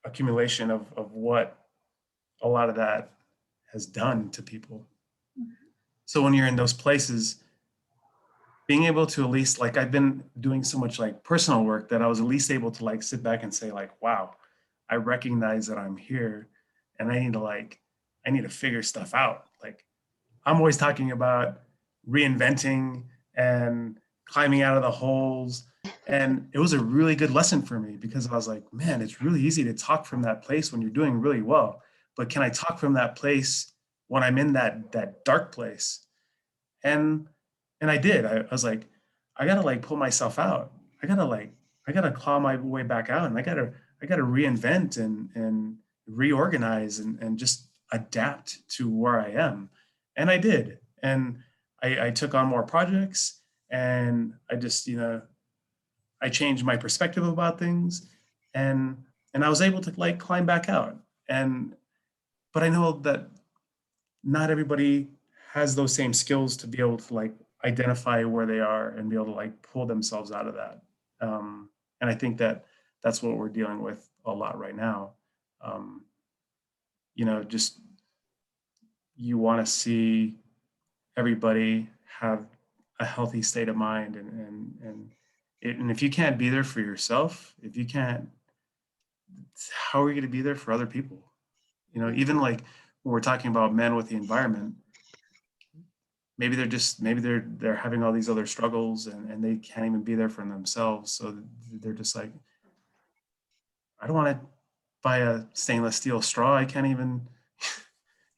[SPEAKER 2] accumulation of what a lot of that has done to people. So when you're in those places, being able to at least, like, I've been doing so much like personal work that I was at least able to like sit back and say like, wow, I recognize that I'm here, and I need to figure stuff out. Like, I'm always talking about reinventing and climbing out of the holes. And it was a really good lesson for me, because I was like, man, it's really easy to talk from that place when you're doing really well. But can I talk from that place when I'm in that dark place? And I did. I was like, I gotta like pull myself out. I gotta claw my way back out, and I gotta reinvent and reorganize and just adapt to where I am. And I did. And I took on more projects, and I just, I changed my perspective about things, and I was able to like climb back out. But I know that not everybody has those same skills to be able to like identify where they are and be able to like pull themselves out of that. And I think that that's what we're dealing with a lot right now. Just, you want to see everybody have a healthy state of mind, and if you can't be there for yourself, if you can't, how are you going to be there for other people? Even like when we're talking about men with the environment, maybe they're having all these other struggles, and they can't even be there for themselves. So they're just like, I don't want to buy a stainless steel straw. I can't even,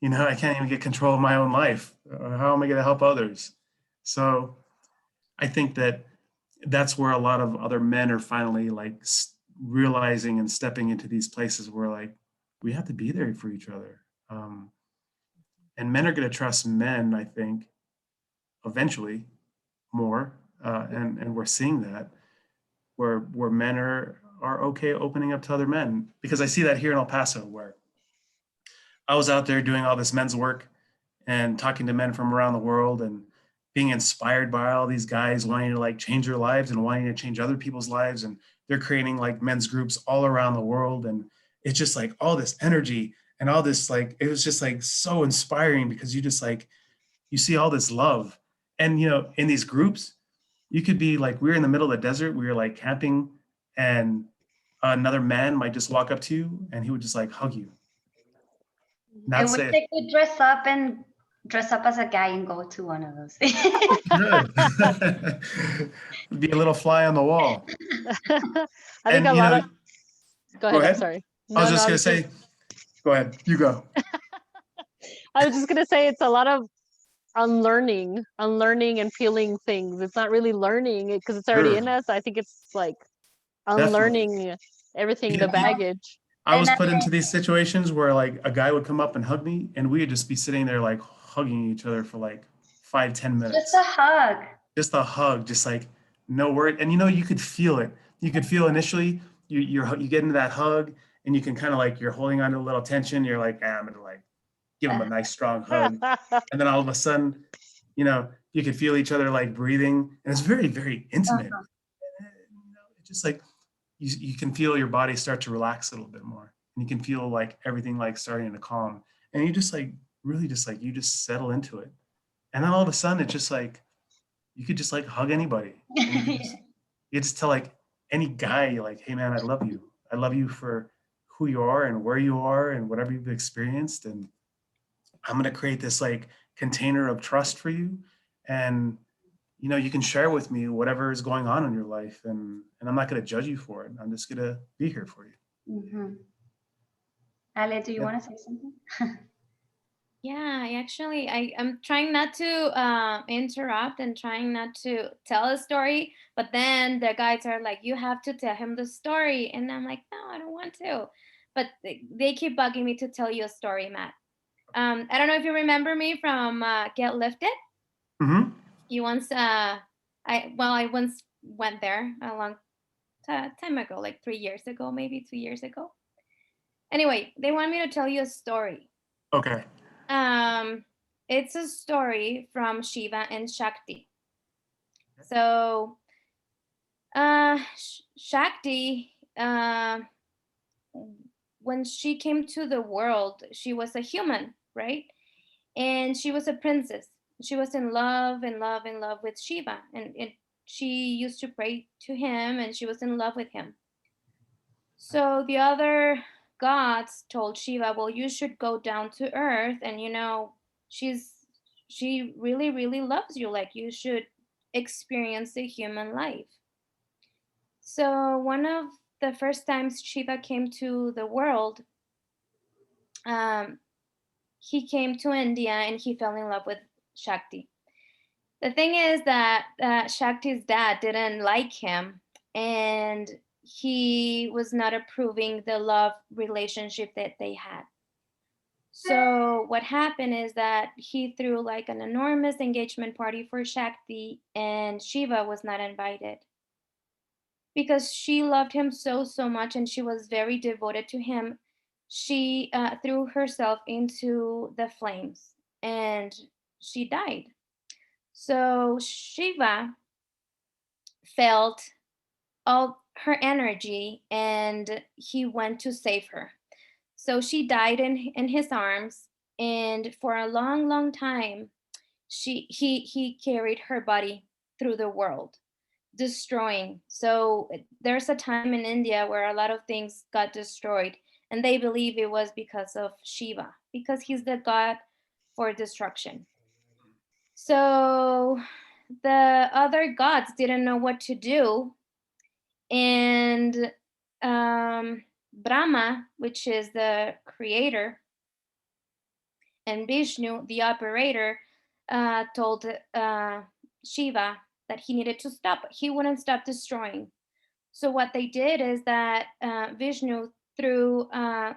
[SPEAKER 2] I can't even get control of my own life. How am I going to help others? So I think that that's where a lot of other men are finally like realizing and stepping into these places where like, we have to be there for each other. And men are going to trust men, I think, eventually more. And we're seeing that where men are okay opening up to other men, because I see that here in El Paso, where I was out there doing all this men's work and talking to men from around the world and being inspired by all these guys wanting to like change their lives and wanting to change other people's lives. And they're creating like men's groups all around the world. And it's just like all this energy and all this, like, it was just like so inspiring, because you just like, you see all this love. And, in these groups, you could be like, we're in the middle of the desert, we were like camping, and another man might just walk up to you and he would just like hug you. Not
[SPEAKER 4] I wish
[SPEAKER 2] say
[SPEAKER 4] I could dress up as a guy and go to one of those.
[SPEAKER 2] good. Be a little fly on the wall.
[SPEAKER 1] I think a lot of Go
[SPEAKER 2] Go
[SPEAKER 1] ahead. I'm
[SPEAKER 2] ahead.
[SPEAKER 1] sorry.
[SPEAKER 2] I was
[SPEAKER 1] No,
[SPEAKER 2] just
[SPEAKER 1] I
[SPEAKER 2] gonna
[SPEAKER 1] was just,
[SPEAKER 2] say, go ahead. You go.
[SPEAKER 1] I was just gonna say it's a lot of unlearning and feeling things. It's not really learning because it's already
[SPEAKER 2] Sure.
[SPEAKER 1] in us. I think it's like
[SPEAKER 2] Definitely.
[SPEAKER 1] unlearning everything, the
[SPEAKER 2] Yeah.
[SPEAKER 1] baggage.
[SPEAKER 2] I was
[SPEAKER 4] And
[SPEAKER 2] put into these situations where like a guy would come up and hug me, and we would just be sitting there like hugging each other for like 5, 10
[SPEAKER 4] just
[SPEAKER 2] minutes.
[SPEAKER 4] a hug.
[SPEAKER 2] Just a hug, just like no word. And you know, you could feel it. You could feel initially you get into that hug, and you can kind of like you're holding on to a little tension. You're like, I'm gonna like give him a nice strong hug, and then all of a sudden, you know, you could feel each other like breathing, and it's very, very intimate. You know, it's just like you can feel your body start to relax a little bit more, and you can feel like everything like starting to calm, and you just like really just like you just settle into it, and then all of a sudden it's just like you could just like hug anybody, and you just tell like any guy like, hey man, I love you for who you are and where you are and whatever you've experienced, and I'm going to create this like container of trust for you, and you know, you can share with me whatever is going on in your life, and I'm not going to judge you for it. I'm just going to be here for you.
[SPEAKER 4] Mm-hmm. Ale, do you
[SPEAKER 2] Yeah.
[SPEAKER 4] want to say something?
[SPEAKER 6] Yeah, I'm trying not to interrupt and trying not to tell a story, but then the guys are like, you have to tell him the story. And I'm like, no, I don't want to. But they keep bugging me to tell you a story, Matt. I don't know if you remember me from Get Lifted.
[SPEAKER 2] Mm-hmm.
[SPEAKER 6] You once, I once went there a long time ago, like 3 years ago, maybe 2 years ago. Anyway, they want me to tell you a story.
[SPEAKER 2] Okay.
[SPEAKER 6] It's a story from Shiva and Shakti. So, Shakti, when she came to the world, she was a human, right? And she was a princess. She was in love, with Shiva, and she used to pray to him, and she was in love with him. So the other gods told Shiva, well, you should go down to earth, and she really, really loves you. Like, you should experience the human life. So one of the first times Shiva came to the world, he came to India and he fell in love with Shakti. The thing is that Shakti's dad didn't like him, and he was not approving the love relationship that they had. So what happened is that he threw like an enormous engagement party for Shakti, and Shiva was not invited because she loved him so, so much, and she was very devoted to him. She threw herself into the flames and she died. So Shiva felt all her energy and he went to save her. So she died in his arms, and for a long, long time, he carried her body through the world, destroying. So there's a time in India where a lot of things got destroyed, and they believe it was because of Shiva, because he's the god for destruction. So the other gods didn't know what to do, and Brahma, which is the creator, and Vishnu, the operator, told Shiva that he needed to stop. He wouldn't stop destroying. So what they did is that Vishnu threw a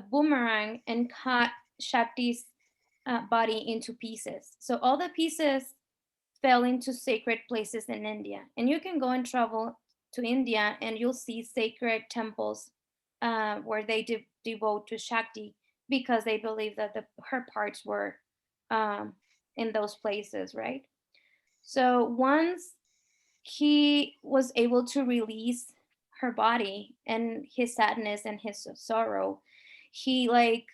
[SPEAKER 6] boomerang and cut Shakti's body into pieces. So all the pieces fell into sacred places in India. And you can go and travel to India and you'll see sacred temples where they devote to Shakti because they believe that her parts were in those places, right? So once he was able to release her body and his sadness and his sorrow, he like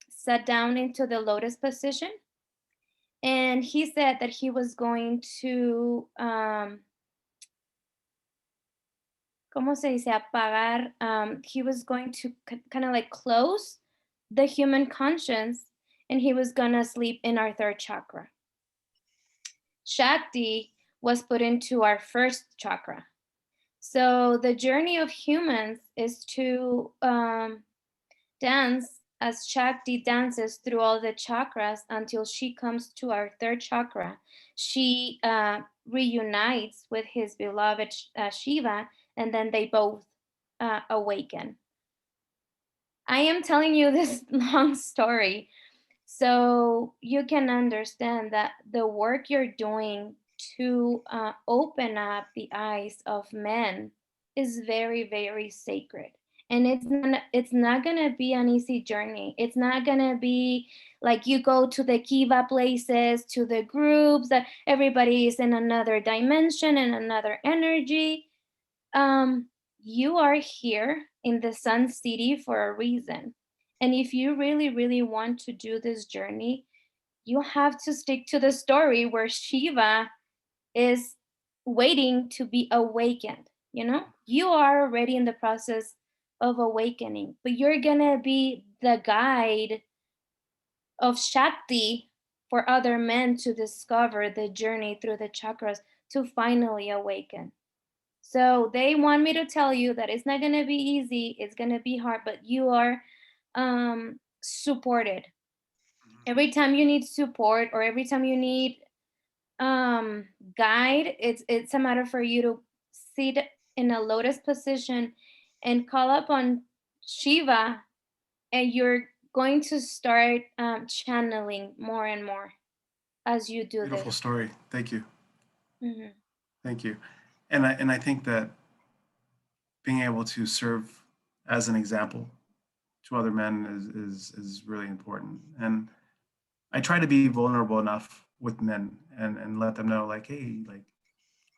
[SPEAKER 6] sat down into the lotus position, and he said that he was going to ¿cómo se dice? Apagar. He was going to kind of like close the human conscience, and he was gonna sleep in our third chakra. Shakti was put into our first chakra. So the journey of humans is to dance as Shakti dances through all the chakras until she comes to our third chakra. She reunites with his beloved Shiva, and then they both awaken. I am telling you this long story so you can understand that the work you're doing to open up the eyes of men is very, very sacred. And it's not gonna be an easy journey. It's not gonna be like you go to the Kiva places, to the groups that everybody is in another dimension and another energy. You are here in the Sun City for a reason. And if you really, really want to do this journey, you have to stick to the story where Shiva is waiting to be awakened. You know, you are already in the process of awakening, but you're gonna be the guide of Shakti for other men to discover the journey through the chakras to finally awaken. So they want me to tell you that it's not going to be easy, it's going to be hard, but you are supported. Every time you need support or every time you need guide, it's a matter for you to sit in a lotus position and call upon Shiva, and you're going to start channeling more and more as you do
[SPEAKER 2] Beautiful
[SPEAKER 6] this.
[SPEAKER 2] story. Thank you.
[SPEAKER 6] Mhm.
[SPEAKER 2] Thank you. And I think that being able to serve as an example to other men is really important. And I try to be vulnerable enough with men and let them know, like, hey, like,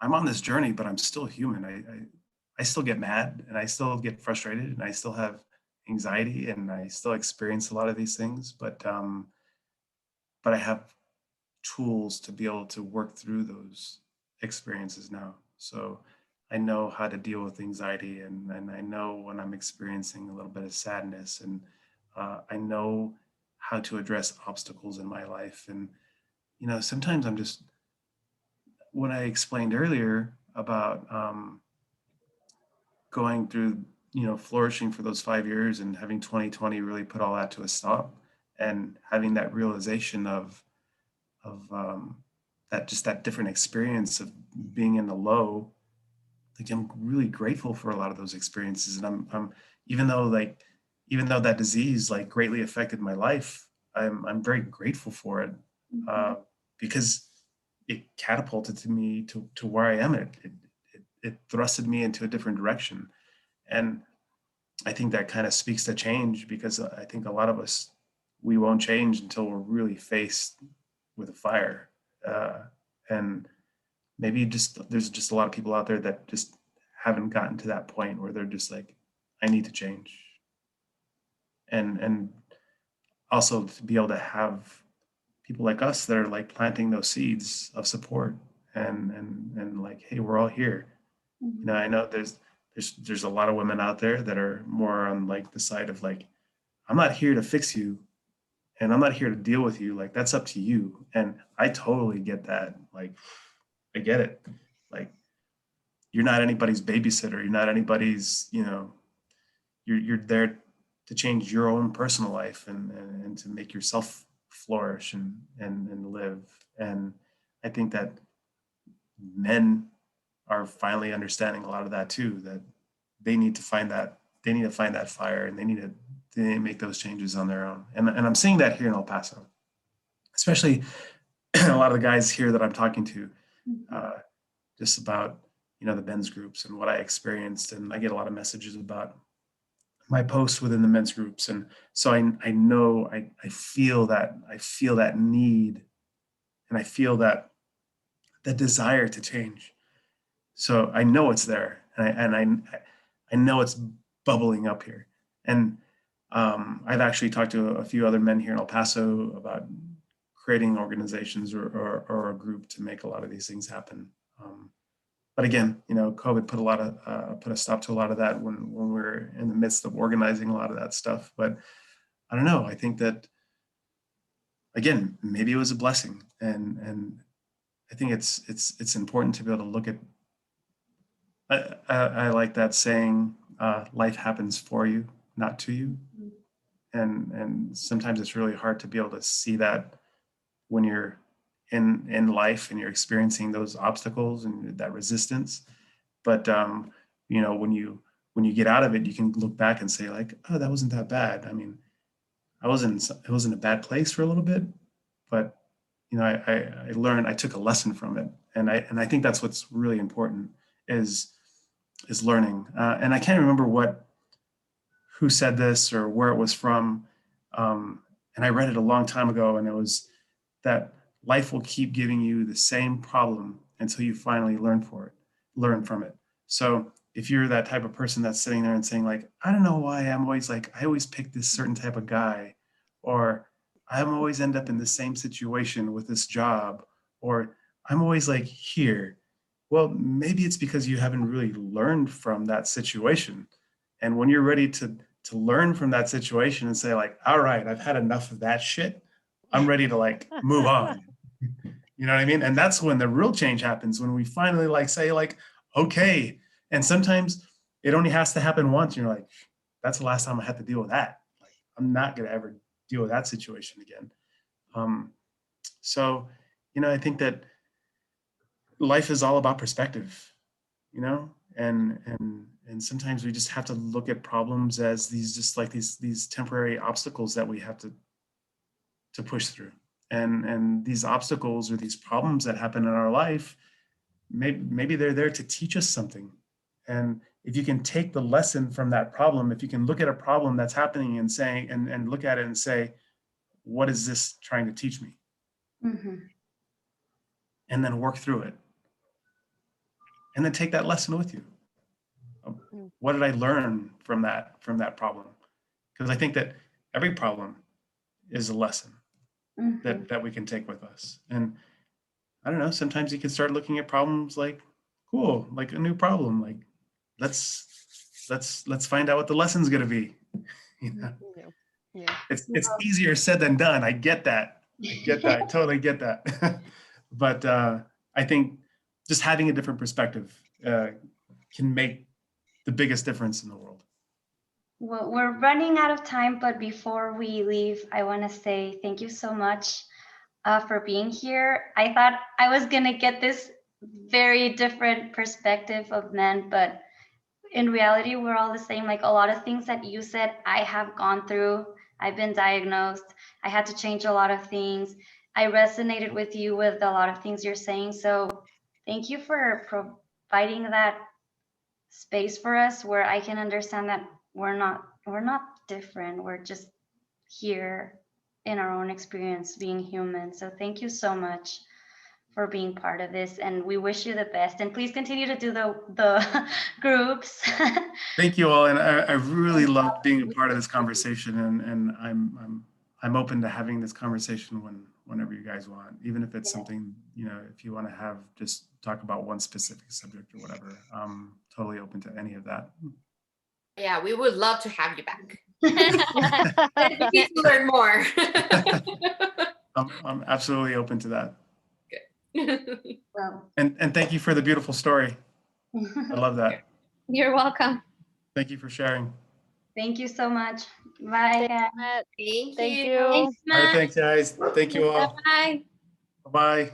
[SPEAKER 2] I'm on this journey, but I'm still human. I still get mad and I still get frustrated and I still have anxiety and I still experience a lot of these things, but I have tools to be able to work through those experiences now. So I know how to deal with anxiety, and I know when I'm experiencing a little bit of sadness, and I know how to address obstacles in my life. And, you know, sometimes I'm just, what I explained earlier about going through, you know, flourishing for those 5 years and having 2020 really put all that to a stop, and having that realization of that, just that different experience of being in the low. Like, I'm really grateful for a lot of those experiences, and I'm even though, like, even though that disease like greatly affected my life, I'm very grateful for it, uh, because it catapulted to me to where I am. It thrusted me into a different direction, and I think that kind of speaks to change, because I think a lot of us, we won't change until we're really faced with a fire. And maybe just, there's just a lot of people out there that just haven't gotten to that point where they're just like, I need to change. And also to be able to have people like us that are like planting those seeds of support, and like, hey, we're all here. You know, I know there's a lot of women out there that are more on like the side of like, I'm not here to fix you and I'm not here to deal with you. Like, that's up to you. And I totally get that. Like, I get it. Like, you're not anybody's babysitter. You're not anybody's, you know, you're there to change your own personal life, and to make yourself flourish and live. And I think that men are finally understanding a lot of that too, that they need to find that, fire, and they need to make those changes on their own. And I'm seeing that here in El Paso, especially a lot of the guys here that I'm talking to, just about, you know, the men's groups and what I experienced. And I get a lot of messages about my posts within the men's groups. And so I know, I feel that need, and I feel that desire to change. So I know it's there, I know it's bubbling up here. And I've actually talked to a few other men here in El Paso about creating organizations, or a group to make a lot of these things happen. But again, you know, COVID put a stop to a lot of that when we were in the midst of organizing a lot of that stuff. But I don't know. I think that, again, maybe it was a blessing, and I think it's important to be able to look at I like that saying, life happens for you, not to you. And sometimes it's really hard to be able to see that when you're in life and you're experiencing those obstacles and that resistance. But when you get out of it, you can look back and say like, oh, that wasn't that bad. I mean, I was in a bad place for a little bit, but I learned, I took a lesson from it, and I think that's what's really important is learning. And I can't remember who said this or where it was from, and I read it a long time ago, and it was that life will keep giving you the same problem until you finally learn from it. So if you're that type of person that's sitting there and saying like, I don't know why I always pick this certain type of guy, or I'm always end up in the same situation with this job, or I'm always like here. Well, maybe it's because you haven't really learned from that situation. And when you're ready to learn from that situation and say like, all right, I've had enough of that shit. I'm ready to like move on. You know what I mean? And that's when the real change happens, when we finally like say like, okay. And sometimes it only has to happen once. You're like, that's the last time I had to deal with that. Like, I'm not going to ever deal with that situation again. So, I think that life is all about perspective, and sometimes we just have to look at problems as these temporary obstacles that we have to push through. And these obstacles or these problems that happen in our life, maybe they're there to teach us something. And if you can take the lesson from that problem, if you can look at a problem that's happening and saying and look at it and say, what is this trying to teach me?
[SPEAKER 4] Mm-hmm.
[SPEAKER 2] And then work through it. And then take that lesson with you. What did I learn from that problem? Because I think that every problem is a lesson that we can take with us. And I don't know, sometimes you can start looking at problems like, cool, like a new problem. Like, let's find out what the lesson's gonna be.
[SPEAKER 1] Yeah.
[SPEAKER 2] It's easier said than done. I get that. I totally get that. But I think just having a different perspective can make the biggest difference in the world.
[SPEAKER 4] Well, we're running out of time, but before we leave, I want to say thank you so much for being here. I thought I was going to get this very different perspective of men, but in reality, we're all the same. Like a lot of things that you said, I have gone through. I've been diagnosed. I had to change a lot of things. I resonated with you with a lot of things you're saying. So thank you for providing that space for us where I can understand that we're not different. We're just here in our own experience being human. So thank you so much for being part of this, and we wish you the best, and please continue to do the groups.
[SPEAKER 2] Thank you all, and I really loved being a part of this conversation, and I'm open to having this conversation whenever you guys want, even if it's something, if you want to have just talk about one specific subject or whatever. I'm totally open to any of that.
[SPEAKER 5] Yeah, we would love to have you back. We need to learn more.
[SPEAKER 2] I'm absolutely open to that.
[SPEAKER 4] Well,
[SPEAKER 2] And thank you for the beautiful story. I love that.
[SPEAKER 6] You're welcome.
[SPEAKER 2] Thank you for sharing.
[SPEAKER 4] thank you so much. Bye, guys.
[SPEAKER 1] Matt,
[SPEAKER 5] Thank
[SPEAKER 1] thank
[SPEAKER 5] you.
[SPEAKER 1] you.
[SPEAKER 6] Thanks,
[SPEAKER 2] All right,
[SPEAKER 6] Matt.
[SPEAKER 2] thanks guys. Thank you all.
[SPEAKER 6] Bye.
[SPEAKER 2] Bye-bye.